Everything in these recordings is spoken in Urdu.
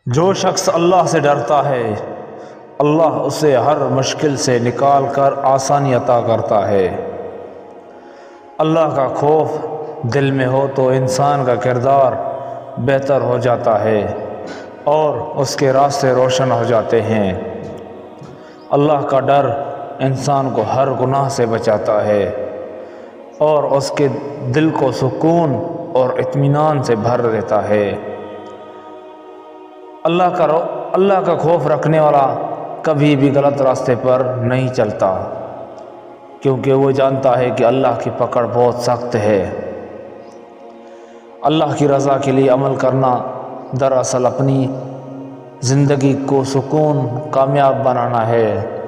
جو شخص اللہ سے ڈرتا ہے اللہ اسے ہر مشکل سے نکال کر آسانی عطا کرتا ہے۔ اللہ کا خوف دل میں ہو تو انسان کا کردار بہتر ہو جاتا ہے اور اس کے راستے روشن ہو جاتے ہیں۔ اللہ کا ڈر انسان کو ہر گناہ سے بچاتا ہے اور اس کے دل کو سکون اور اطمینان سے بھر دیتا ہے۔ اللہ کا خوف رکھنے والا کبھی بھی غلط راستے پر نہیں چلتا، کیونکہ وہ جانتا ہے کہ اللہ کی پکڑ بہت سخت ہے۔ اللہ کی رضا کے لیے عمل کرنا دراصل اپنی زندگی کو سکون کامیاب بنانا ہے۔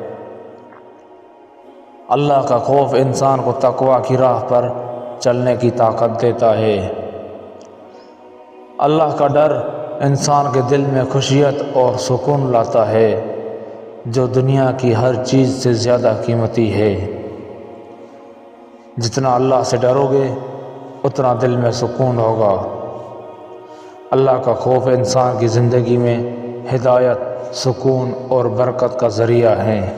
اللہ کا خوف انسان کو تقوی کی راہ پر چلنے کی طاقت دیتا ہے۔ اللہ کا ڈر انسان کے دل میں خوشیت اور سکون لاتا ہے، جو دنیا کی ہر چیز سے زیادہ قیمتی ہے۔ جتنا اللہ سے ڈرو گے اتنا دل میں سکون ہوگا۔ اللہ کا خوف انسان کی زندگی میں ہدایت، سکون اور برکت کا ذریعہ ہے۔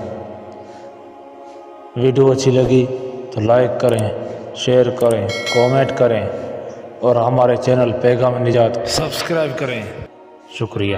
ویڈیو اچھی لگی تو لائک کریں، شیئر کریں، کومنٹ کریں اور ہمارے چینل پیغام نجات سبسکرائب کریں۔ شکریہ۔